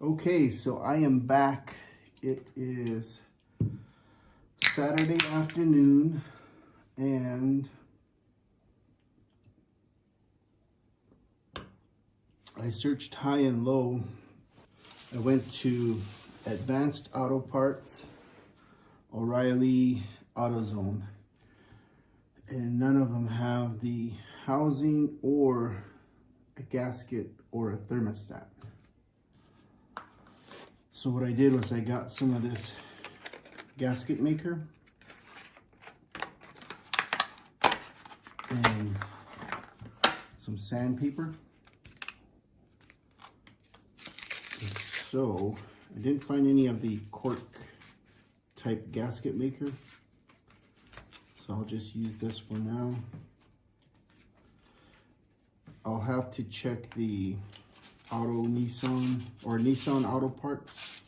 Okay, so I am back. It is Saturday afternoon and I searched high and low. I went to Advanced Auto Parts, O'Reilly, AutoZone, and none of them have the housing or a gasket or a thermostat. So what I did was I got some of this gasket maker and some sandpaper. So I didn't find any of the cork type gasket maker, so I'll just use this for now. I'll have to check the Nissan Auto Parts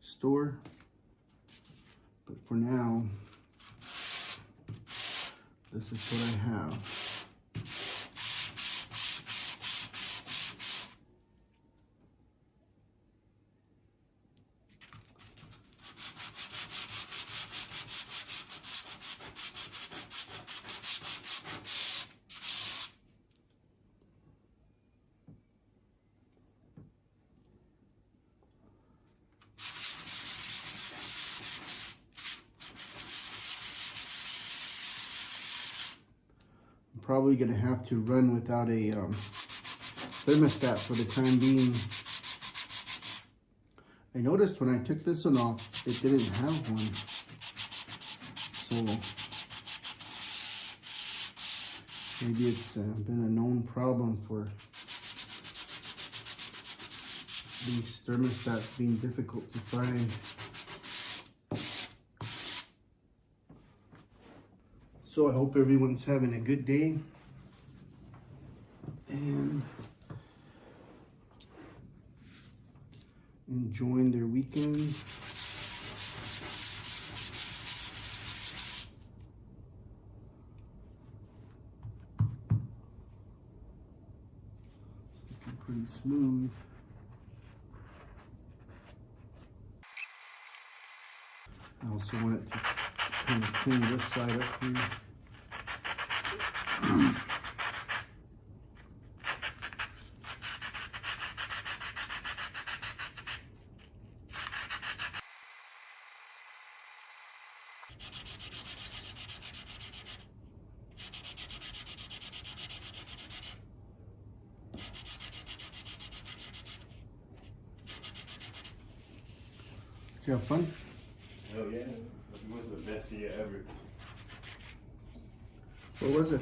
store, but for now this is what I have. Probably gonna have to run without a thermostat for the time being. I noticed when I took this one off, it didn't have one. So maybe it's been a known problem for these thermostats being difficult to find. So I hope everyone's having a good day and enjoying their weekend. It's looking pretty smooth. I also want it to kind of clean this side up here. Did you have fun? Hell yeah. It was the best year ever. What was it?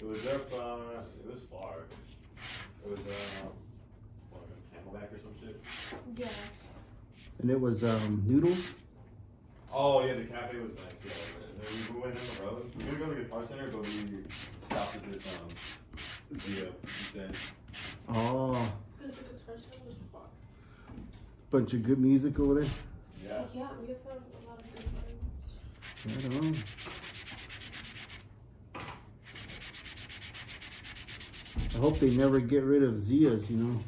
It was up, it was far. It was, what, Camelback or some shit? Yes. And it was noodles? Oh yeah, the cafe was nice, yeah. And then we went on the road. We were gonna go to the Guitar Center, but we stopped at this, Zia instead. Oh, Because the Guitar Center was far. bunch of good music over there. Yeah. Yeah, we have a lot of good friends. Right on. I hope they never get rid of Zia's, you know,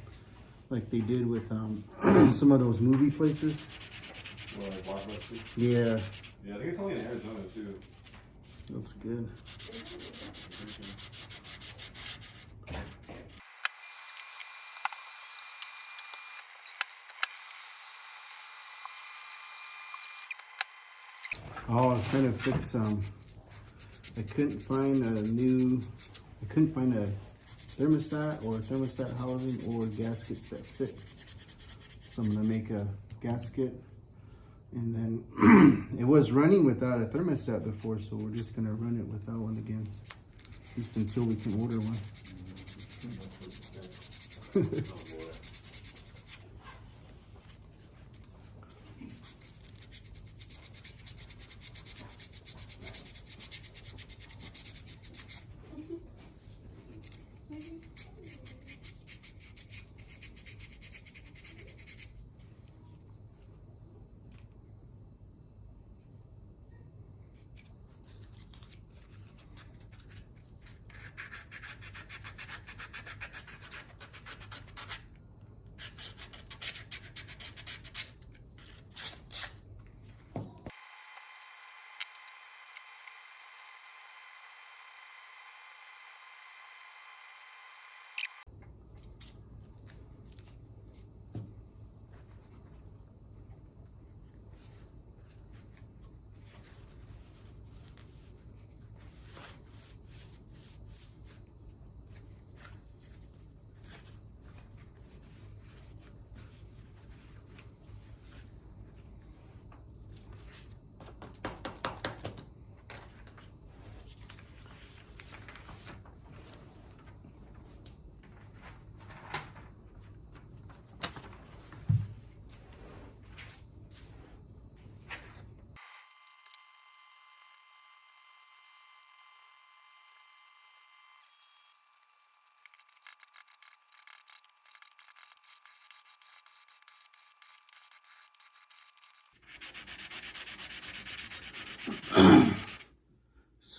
like they did with some of those movie places. Well, like Blockbuster. Yeah, Yeah, I think it's only in Arizona too. that's good. Oh, I was trying to fix I couldn't find a thermostat or a thermostat housing or gaskets that fit. So I'm gonna make a gasket, and then it was running without a thermostat before, so we're just gonna run it without one again, just until we can order one.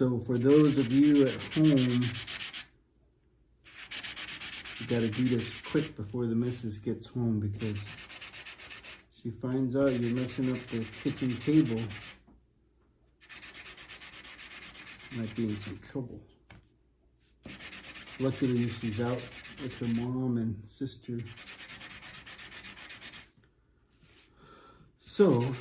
So for those of you at home, you gotta do this quick before the missus gets home, because she finds out you're messing up the kitchen table, might be in some trouble. Luckily she's out with her mom and sister. So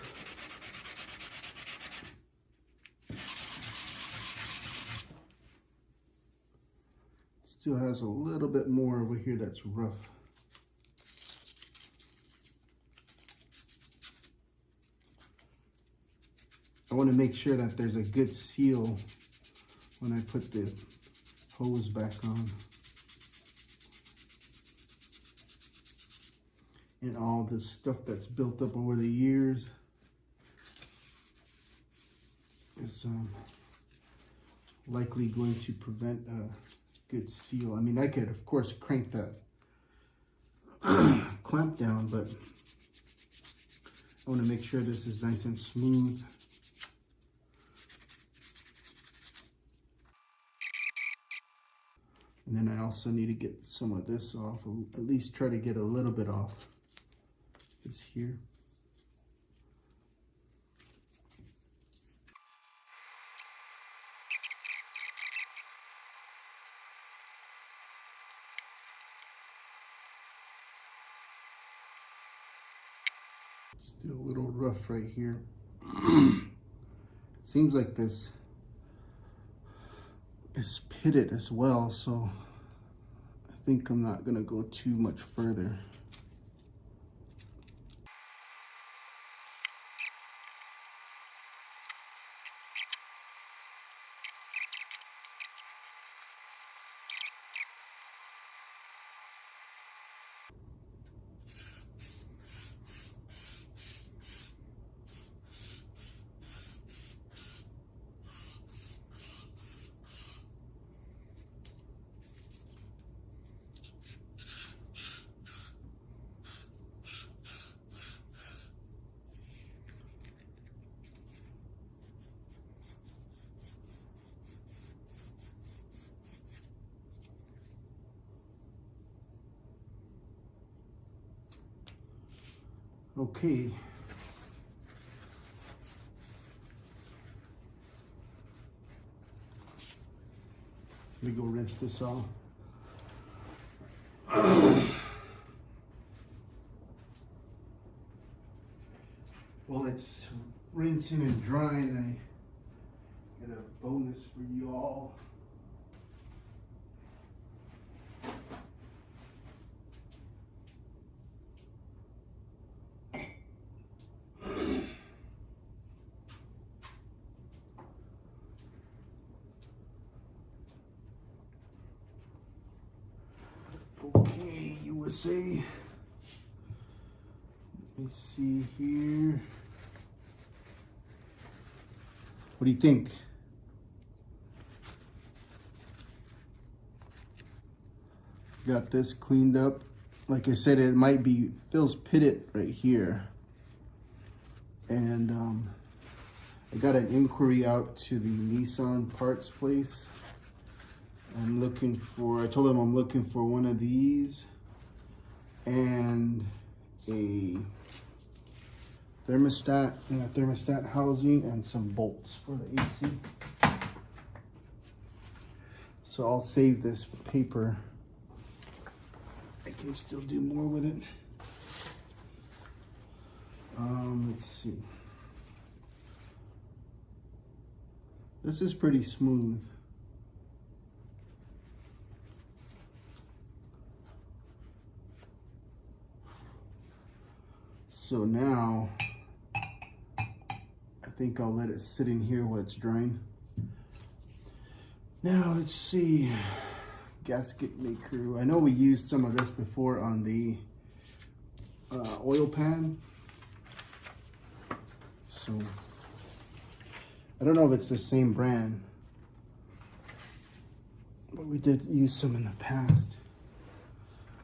still has a little bit more over here that's rough. I want to make sure that there's a good seal when I put the hose back on. And all this stuff that's built up over the years is likely going to prevent a good seal. I mean, I could of course crank that clamp down, but I want to make sure this is nice and smooth. And then I also need to get some of this off, at least try to get a little bit off this here. Still a little rough right here. Seems like this is pitted as well, so I think I'm not gonna go too much further. Okay. Let me go rinse this off. While it's rinsing and drying, I got a bonus for you all. Okay, USA. Let me see here. What do you think? Got this cleaned up. Like I said, it might be, feels pitted right here. And I got an inquiry out to the Nissan parts place. I'm looking for, I told them I'm looking for one of these and a thermostat and a thermostat housing and some bolts for the AC. So I'll save this paper. I can still do more with it. Let's see. This is pretty smooth. So now, I think I'll let it sit in here while it's drying. Now let's see, gasket maker. I know we used some of this before on the oil pan. So, I don't know if it's the same brand, but we did use some in the past.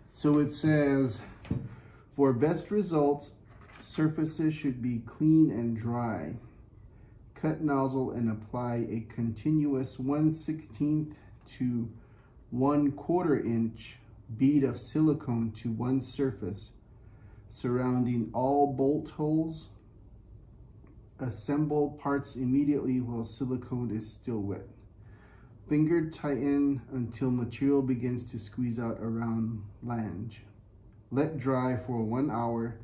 So it says, for best results, surfaces should be clean and dry. cut nozzle and apply a continuous 1/16 to 1/4 inch bead of silicone to one surface surrounding all bolt holes. Assemble parts immediately while silicone is still wet. Finger tighten until material begins to squeeze out around flange. Let dry for 1 hour,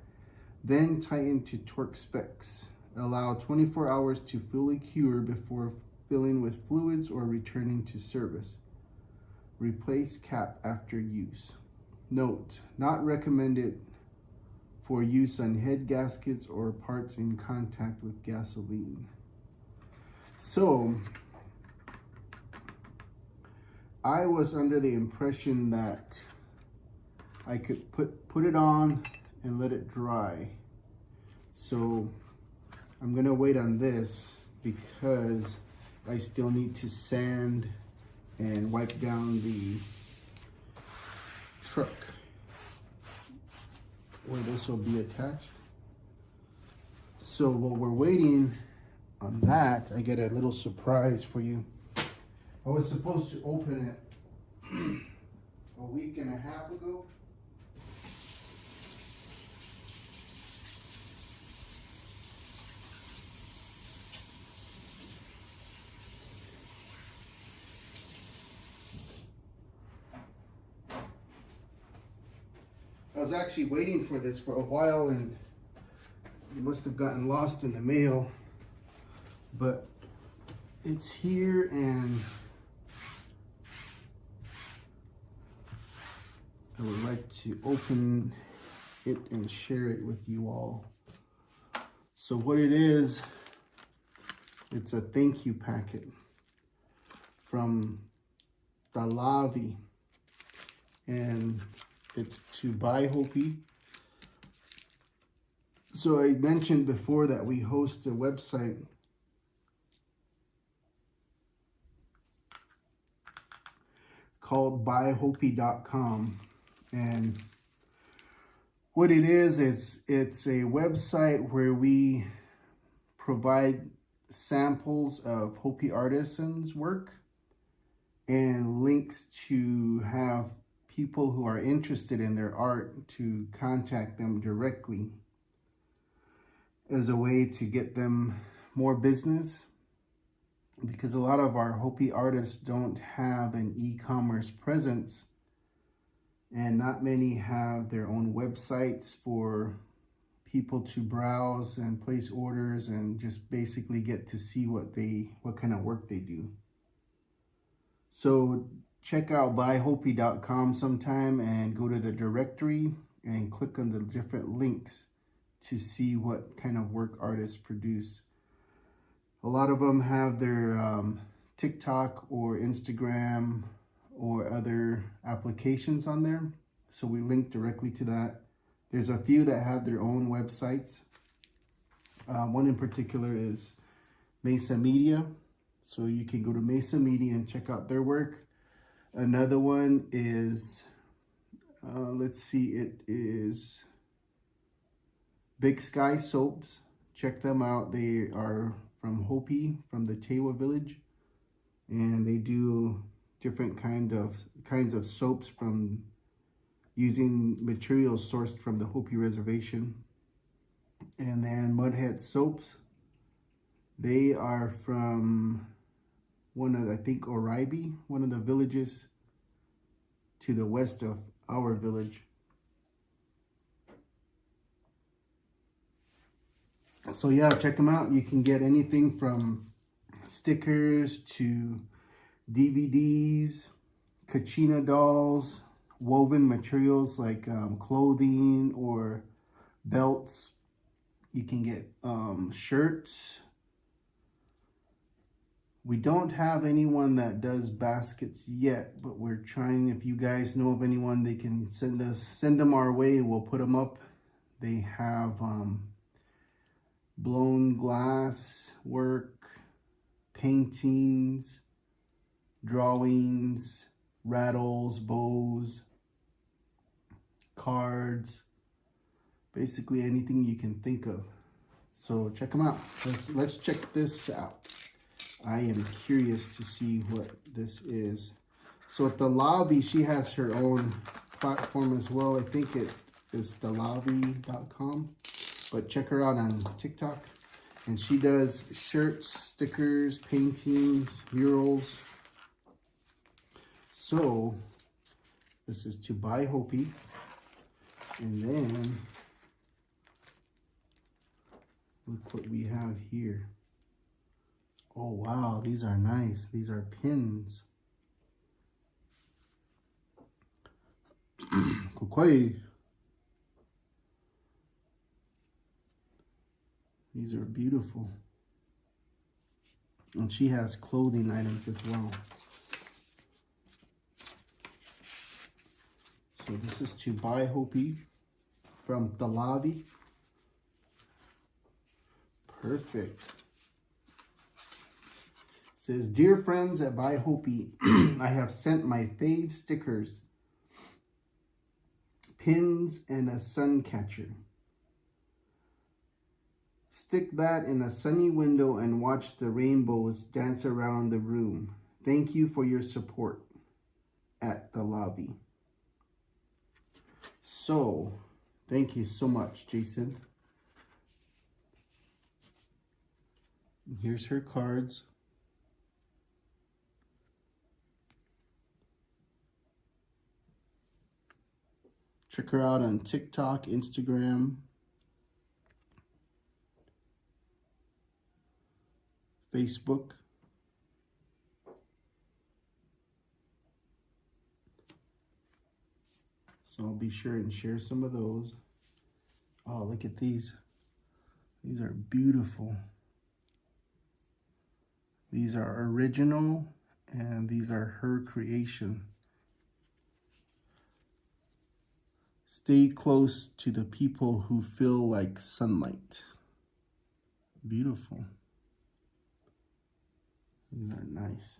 then tighten to torque specs. Allow 24 hours to fully cure before filling with fluids or returning to service. Replace cap after use. Note, not recommended for use on head gaskets or parts in contact with gasoline. So, I was under the impression that I could put it on and let it dry. So, I'm gonna wait on this because I still need to sand and wipe down the truck where this will be attached. So while we're waiting on that, I get a little surprise for you. I was supposed to open it a week and a half ago. I was actually waiting for this for a while and it must have gotten lost in the mail, but it's here and I would like to open it and share it with you all. So what it is, it's a thank you packet from Talavi, and it's to buy Hopi. So I mentioned before that we host a website called buyhopi.com, and what it is it's a website where we provide samples of Hopi artisans' work and links to have people who are interested in their art to contact them directly as a way to get them more business, because a lot of our Hopi artists don't have an e-commerce presence and not many have their own websites for people to browse and place orders and just basically get to see what kind of work they do. So check out buyhopi.com sometime and go to the directory and click on the different links to see what kind of work artists produce. A lot of them have their TikTok or Instagram or other applications on there. So we link directly to that. There's a few that have their own websites. One in particular is Mesa Media. So you can go to Mesa Media and check out their work. Another one is, let's see, it is Big Sky Soaps. Check them out. They are from Hopi, from the Tewa village, and they do different kinds of soaps from using materials sourced from the Hopi reservation. And then Mudhead Soaps, they are from one of, I think, Oribe, one of the villages to the west of our village. So yeah, check them out. You can get anything from stickers to DVDs, Kachina dolls, woven materials like clothing or belts. You can get shirts. We don't have anyone that does baskets yet, but we're trying. If you guys know of anyone, they can send them our way. We'll put them up. They have blown glass work, paintings, drawings, rattles, bows, cards, basically anything you can think of. So check them out. Let's check this out. I am curious to see what this is. So at the lobby, she has her own platform as well. I think it is thelobby.com, but check her out on TikTok. And she does shirts, stickers, paintings, murals. So this is to buy Hopi. And then look what we have here. Oh wow, these are nice. These are pins. Kukwai. These are beautiful. And she has clothing items as well. So this is to buy Hopi from the lobby. Perfect. It says, dear friends at Buy Hopi, I have sent my fave stickers, pins, and a sun catcher. Stick that in a sunny window and watch the rainbows dance around the room. Thank you for your support at the lobby. So, thank you so much, Jason. And here's her cards. Check her out on TikTok, Instagram, Facebook. So I'll be sure and share some of those. Oh, look at these. These are beautiful. These are original and these are her creation. Stay close to the people who feel like sunlight. Beautiful. These are nice.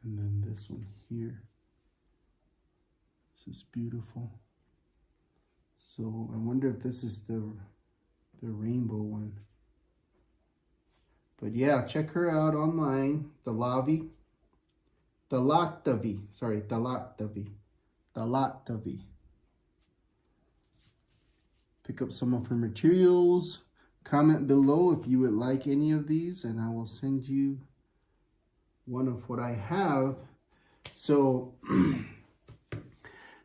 And then this one here. This is beautiful. So I wonder if this is the rainbow one. But yeah, check her out online. Thelobby. Thelobby. Pick up some of her materials. Comment below if you would like any of these, and I will send you one of what I have. So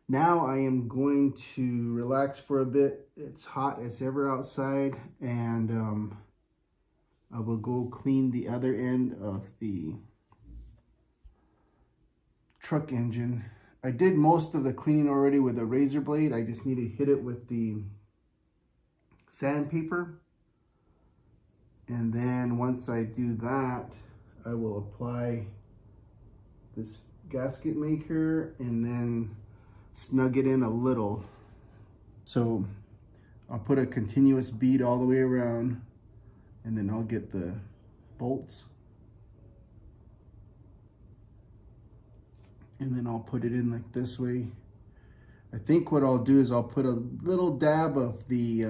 now I am going to relax for a bit. It's hot as ever outside, and I will go clean the other end of the truck engine. I did most of the cleaning already with a razor blade. I just need to hit it with the sandpaper. And then once I do that, I will apply this gasket maker and then snug it in a little. So I'll put a continuous bead all the way around, and then I'll get the bolts. And then I'll put it in like this way. I think what I'll do is I'll put a little dab of the,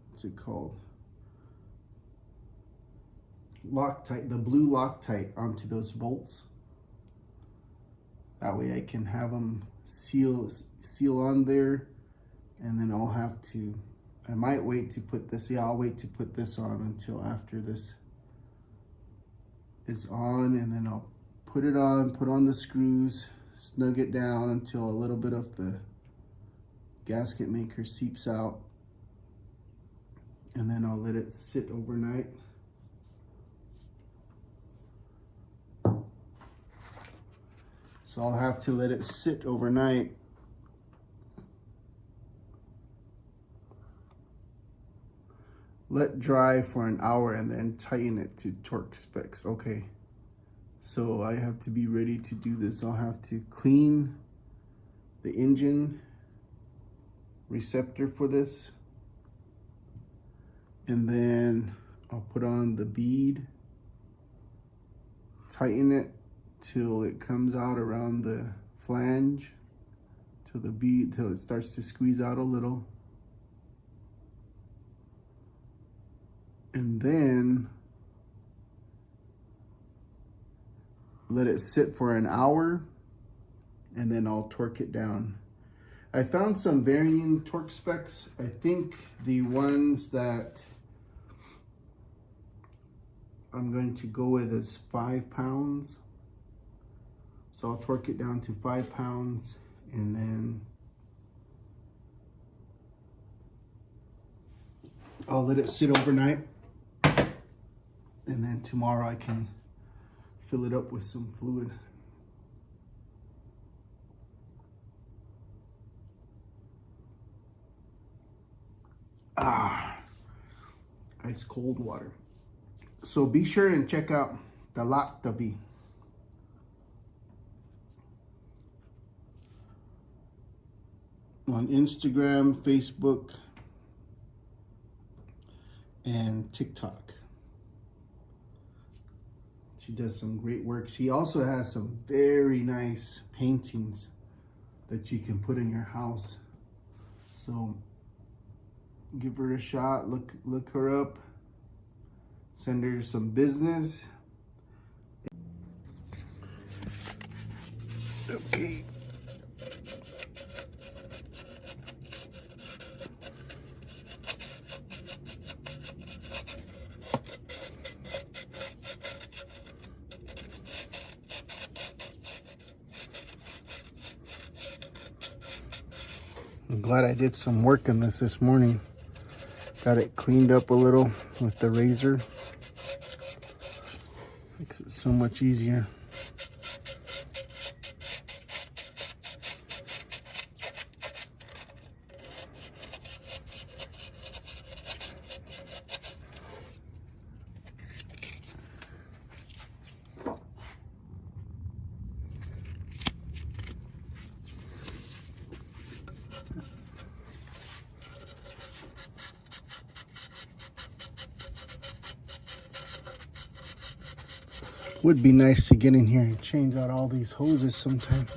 what's it called? Loctite, the blue Loctite onto those bolts. That way I can have them seal on there, and then I'll have to, I might wait to put this, yeah, I'll wait to put this on until after this is on, and then I'll put it on, put on the screws, snug it down until a little bit of the gasket maker seeps out, and then I'll let it sit overnight. So I'll have to let it sit overnight. Let dry for an hour and then tighten it to torque specs. Okay, so I have to be ready to do this. I'll have to clean the engine receptor for this, and then I'll put on the bead, tighten it till it comes out around the flange, till the bead, till it starts to squeeze out a little. And then let it sit for an hour, and then I'll torque it down. I found some varying torque specs. I think the ones that I'm going to go with is 5 pounds. So I'll torque it down to 5 pounds, and then I'll let it sit overnight. And then tomorrow I can fill it up with some fluid. Ice cold water. So be sure and check out the Lactabi. On Instagram, Facebook, and TikTok. She does some great work. She also has some very nice paintings that you can put in your house. So give her a shot, look her up, send her some business. Okay. I'm glad I did some work on this morning. Got it cleaned up a little with the razor. Makes it so much easier. Would be nice to get in here and change out all these hoses sometime.